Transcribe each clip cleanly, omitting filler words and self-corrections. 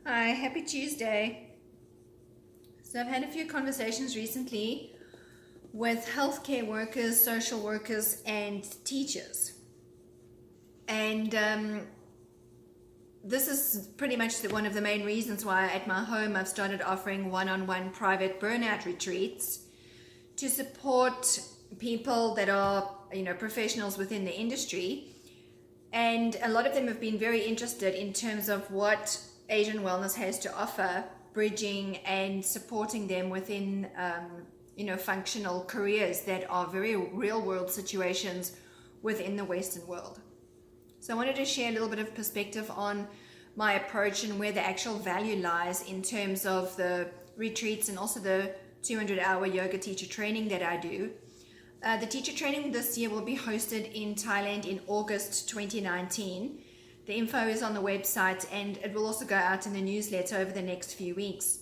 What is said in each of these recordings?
Hi, happy Tuesday. So I've had a few conversations recently with healthcare workers, social workers, and teachers. And this is pretty much one of the main reasons why at my home I've started offering one-on-one private burnout retreats to support people that are, professionals within the industry. And a lot of them have been very interested in terms of what Asian Wellness has to offer, bridging and supporting them within, functional careers that are very real world situations within the Western world. So I wanted to share a little bit of perspective on my approach and where the actual value lies in terms of the retreats and also the 200-hour yoga teacher training that I do. The teacher training this year will be hosted in Thailand in August 2019. The info is on the website and it will also go out in the newsletter over the next few weeks.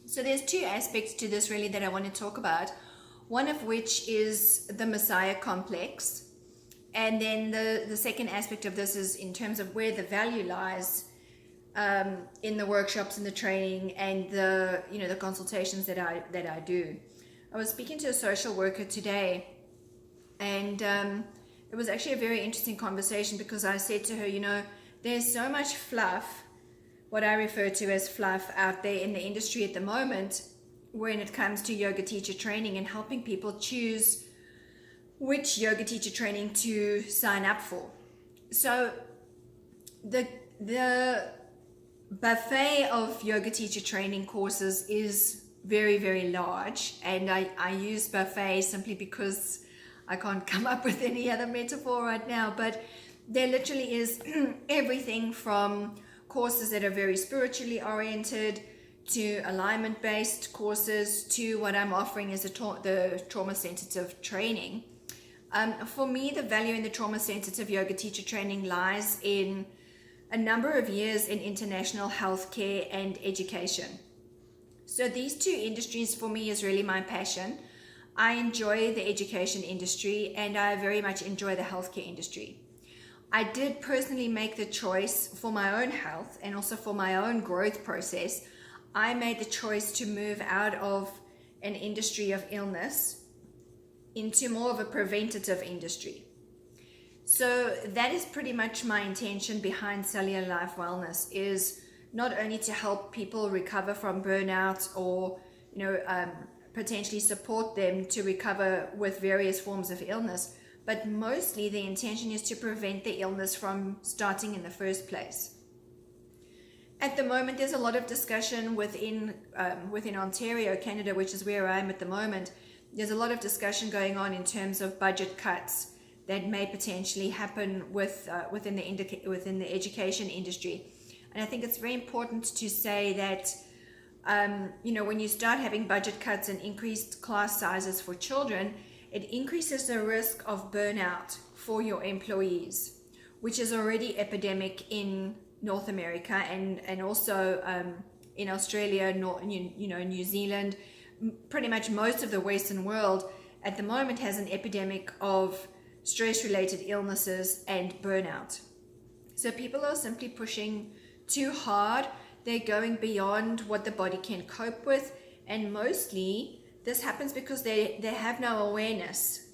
So there's two aspects to this really that I want to talk about. One of which is the Messiah complex. And then the second aspect of this is in terms of where the value lies in the workshops and the training and the consultations that I do. I was speaking to a social worker today, and it was actually a very interesting conversation because I said to her, there's so much fluff, what I refer to as fluff, out there in the industry at the moment when it comes to yoga teacher training and helping people choose which yoga teacher training to sign up for. So the buffet of yoga teacher training courses is very, very large, and I use buffet simply because I can't come up with any other metaphor right now, but there literally is everything from courses that are very spiritually oriented to alignment based courses to what I'm offering as the trauma sensitive training. For me, the value in the trauma sensitive yoga teacher training lies in a number of years in international healthcare and education. So these two industries for me is really my passion. I enjoy the education industry and I very much enjoy the healthcare industry. I did personally make the choice for my own health and also for my own growth process. I made the choice to move out of an industry of illness into more of a preventative industry. So that is pretty much my intention behind Cellular Life Wellness, is not only to help people recover from burnout or, potentially support them to recover with various forms of illness, but mostly the intention is to prevent the illness from starting in the first place. At the moment, there's a lot of discussion within Ontario, Canada, which is where I am at the moment. There's a lot of discussion going on in terms of budget cuts that may potentially happen within the education industry. And I think it's very important to say that, when you start having budget cuts and increased class sizes for children, it increases the risk of burnout for your employees, which is already epidemic in North America and also in Australia, New Zealand. Pretty much most of the Western world at the moment has an epidemic of stress-related illnesses and burnout. So people are simply pushing too hard. They're going beyond what the body can cope with, and mostly this happens because they have no awareness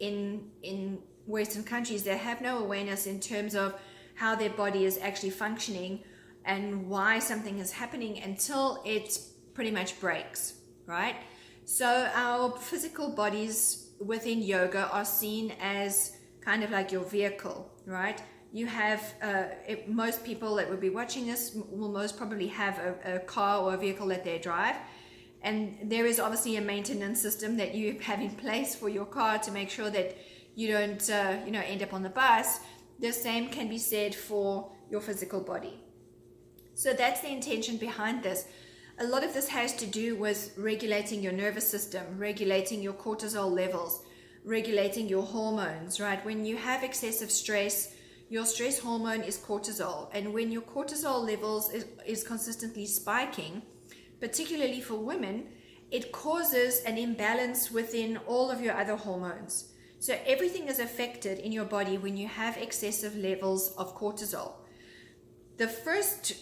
in Western countries. They have no awareness in terms of how their body is actually functioning and why something is happening until it pretty much breaks, right? So our physical bodies within yoga are seen as kind of like your vehicle, right? You have, most people that would be watching this will most probably have a car or a vehicle that they drive. And there is obviously a maintenance system that you have in place for your car to make sure that you don't, end up on the bus. The same can be said for your physical body. So that's the intention behind this. A lot of this has to do with regulating your nervous system, regulating your cortisol levels, regulating your hormones, right? When you have excessive stress, your stress hormone is cortisol. And when your cortisol levels is consistently spiking, particularly for women, it causes an imbalance within all of your other hormones. So everything is affected in your body when you have excessive levels of cortisol. the first,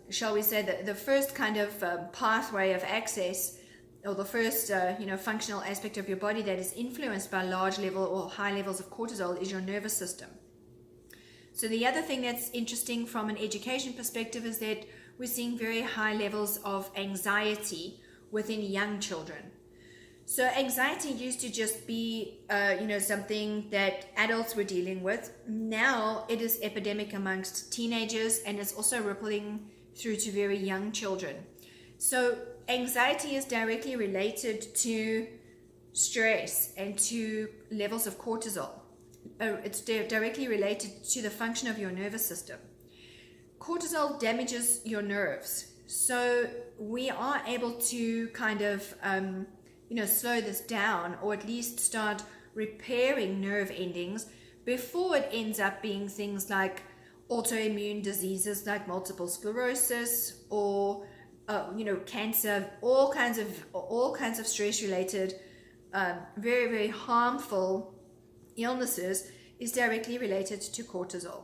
shall we say, the first kind of pathway of access, or the first, functional aspect of your body that is influenced by large level or high levels of cortisol is your nervous system. So the other thing that's interesting from an education perspective is that we're seeing very high levels of anxiety within young children. So anxiety used to just be, something that adults were dealing with. Now it is epidemic amongst teenagers, and it's also rippling through to very young children. So anxiety is directly related to stress and to levels of cortisol. It's directly related to the function of your nervous system. Cortisol damages your nerves. So we are able to kind of, slow this down, or at least start repairing nerve endings before it ends up being things like autoimmune diseases like multiple sclerosis or cancer. All kinds of stress related very, very harmful illnesses is directly related to cortisol.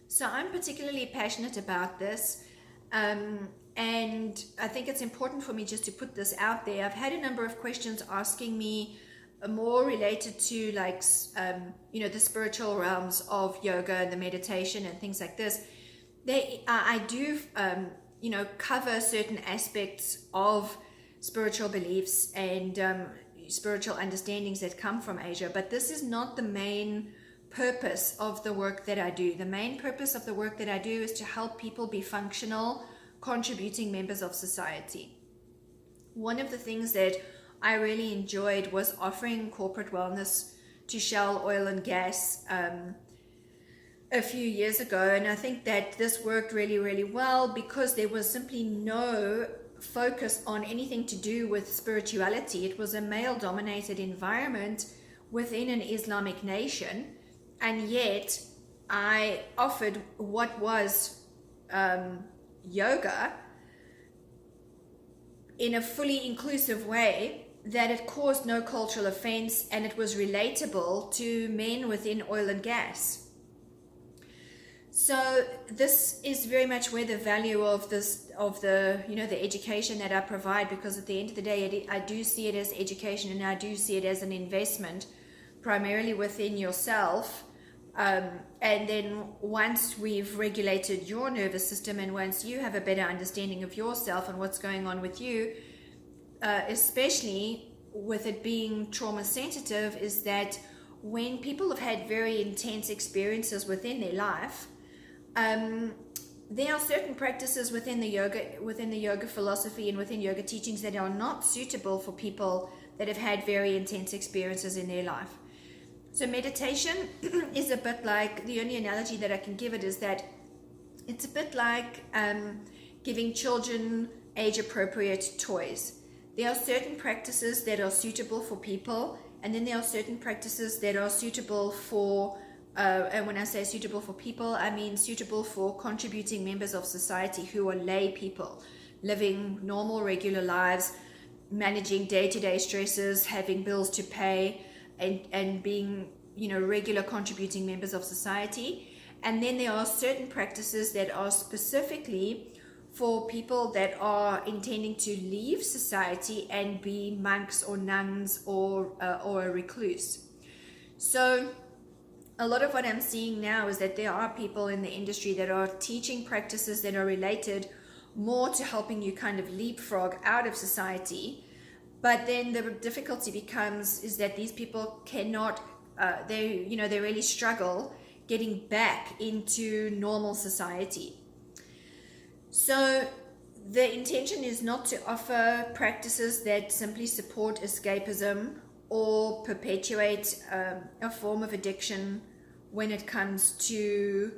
So I'm particularly passionate about this, and I think it's important for me just to put this out there. I've had a number of questions asking me more related to the spiritual realms of yoga and the meditation and things like this. I do cover certain aspects of spiritual beliefs and spiritual understandings that come from Asia, but this is not the main purpose of the work that I do. The main purpose of the work that I do is to help people be functional, contributing members of society. One of the things that I really enjoyed was offering corporate wellness to Shell Oil and Gas a few years ago, and I think that this worked really, really well because there was simply no focus on anything to do with spirituality. It was a male-dominated environment within an Islamic nation, and yet I offered what was yoga in a fully inclusive way, that it caused no cultural offense and it was relatable to men within oil and gas. So this is very much where the value of the education that I provide, because at the end of the day, I do see it as education, and I do see it as an investment primarily within yourself. And then once we've regulated your nervous system, and once you have a better understanding of yourself and what's going on with you, especially with it being trauma sensitive, is that when people have had very intense experiences within their life, there are certain practices within the yoga philosophy and within yoga teachings that are not suitable for people that have had very intense experiences in their life. So meditation is a bit like, the only analogy that I can give it is that it's a bit like giving children age-appropriate toys. There are certain practices that are suitable for people, and then there are certain practices that are suitable for, and when I say suitable for people, I mean suitable for contributing members of society who are lay people, living normal, regular lives, managing day-to-day stresses, having bills to pay, and being, regular contributing members of society. And then there are certain practices that are specifically for people that are intending to leave society and be monks or nuns or a recluse. So a lot of what I'm seeing now is that there are people in the industry that are teaching practices that are related more to helping you kind of leapfrog out of society. But then the difficulty becomes is that these people cannot, they really struggle getting back into normal society. So the intention is not to offer practices that simply support escapism or perpetuate a form of addiction when it comes to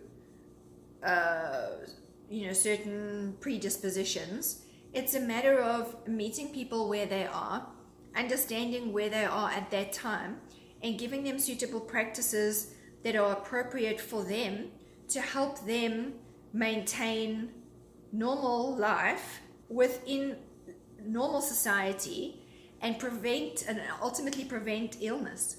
certain predispositions. It's a matter of meeting people where they are, understanding where they are at that time, and giving them suitable practices that are appropriate for them to help them maintain normal life within normal society and ultimately prevent illness.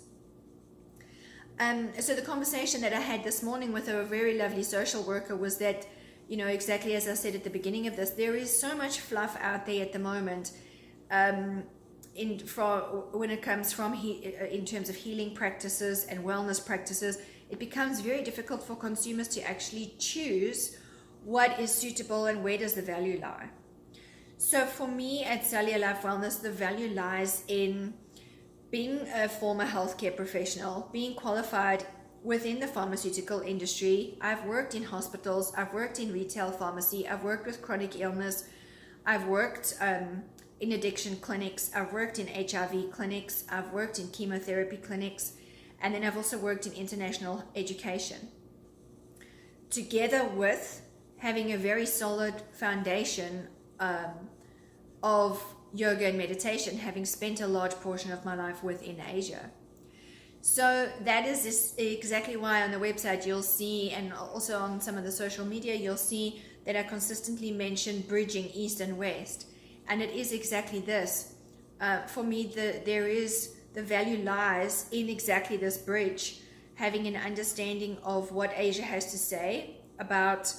So the conversation that I had this morning with a very lovely social worker was that, exactly as I said at the beginning of this, there is so much fluff out there at the moment, when it comes from in terms of healing practices and wellness practices. It becomes very difficult for consumers to actually choose what is suitable and where does the value lie. So for me at Cellular Life Wellness, the value lies in being a former healthcare professional, being qualified within the pharmaceutical industry. I've worked in hospitals, I've worked in retail pharmacy, I've worked with chronic illness, I've worked in addiction clinics, I've worked in HIV clinics, I've worked in chemotherapy clinics, and then I've also worked in international education. Together with having a very solid foundation of yoga and meditation, having spent a large portion of my life within Asia. So that is exactly why on the website you'll see, and also on some of the social media, you'll see that I consistently mention bridging East and West. And it is exactly this. For me, the value lies in exactly this bridge, having an understanding of what Asia has to say about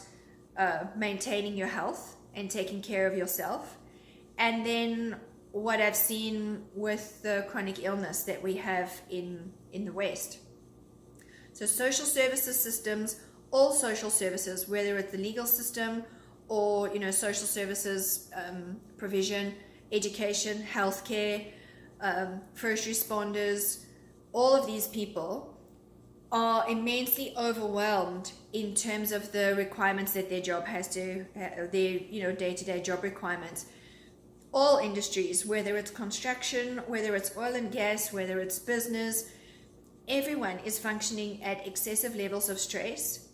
maintaining your health and taking care of yourself. And then what I've seen with the chronic illness that we have in the West. So social services systems, all social services, whether it's the legal system or social services provision, education, healthcare, first responders, all of these people are immensely overwhelmed in terms of the requirements that their job has to, their day-to-day job requirements. All industries, whether it's construction, whether it's oil and gas, whether it's business, everyone is functioning at excessive levels of stress.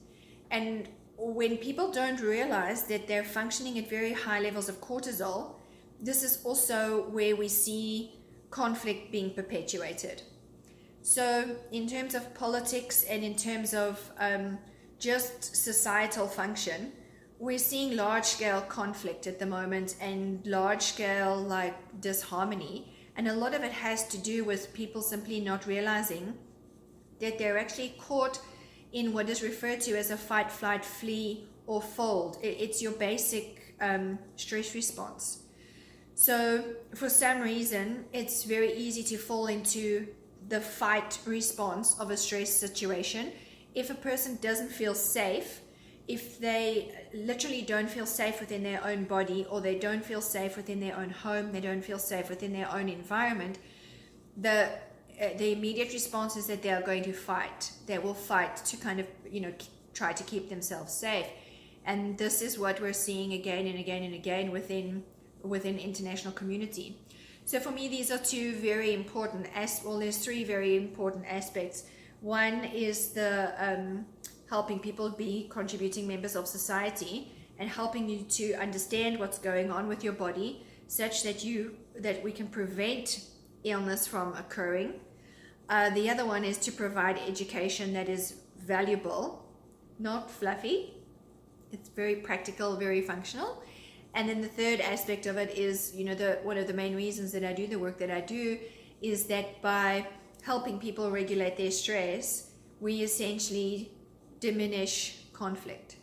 And when people don't realize that they're functioning at very high levels of cortisol, this is also where we see conflict being perpetuated. So in terms of politics and in terms of just societal function, we're seeing large-scale conflict at the moment and large-scale disharmony, and a lot of it has to do with people simply not realizing that they're actually caught in what is referred to as a fight, flight, flee, or fold. It's your basic stress response. So for some reason, it's very easy to fall into the fight response of a stress situation. If a person doesn't feel safe, if they literally don't feel safe within their own body, or they don't feel safe within their own home, they don't feel safe within their own environment, the immediate response is that they are going to fight. They will fight to kind of, try to keep themselves safe. And this is what we're seeing again and again and again within international community. So for me, these are two very important, there's three very important aspects. One is the helping people be contributing members of society and helping you to understand what's going on with your body such that we can prevent illness from occurring. The other one is to provide education that is valuable, not fluffy. It's very practical, very functional. And then the third aspect of it is, one of the main reasons that I do the work that I do is that by helping people regulate their stress, we essentially diminish conflict.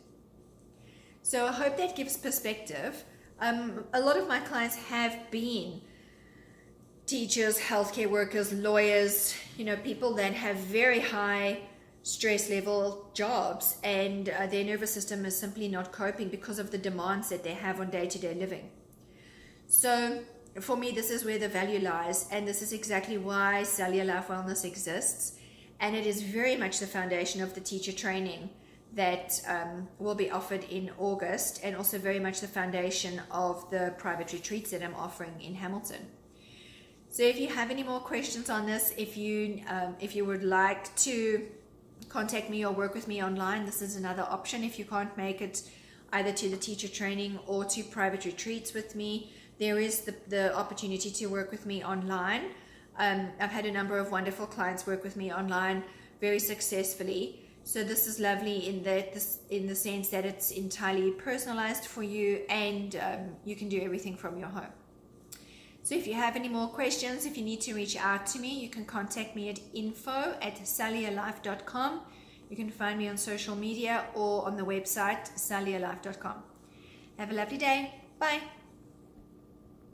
So I hope that gives perspective. A lot of my clients have been teachers, healthcare workers, lawyers, people that have very high stress level jobs, and their nervous system is simply not coping because of the demands that they have on day-to-day living. So for me, this is where the value lies, and this is exactly why Cellular Life Wellness exists. And it is very much the foundation of the teacher training that will be offered in August, and also very much the foundation of the private retreats that I'm offering in Hamilton. So if you have any more questions on this, if you would like to contact me or work with me online, this is another option. If you can't make it either to the teacher training or to private retreats with me, there is the opportunity to work with me online. I've had a number of wonderful clients work with me online very successfully. So this is lovely in the sense that it's entirely personalized for you, and you can do everything from your home. So if you have any more questions, if you need to reach out to me, you can contact me at info@cellularlife.com. You can find me on social media or on the website cellularlife.com. Have a lovely day. Bye.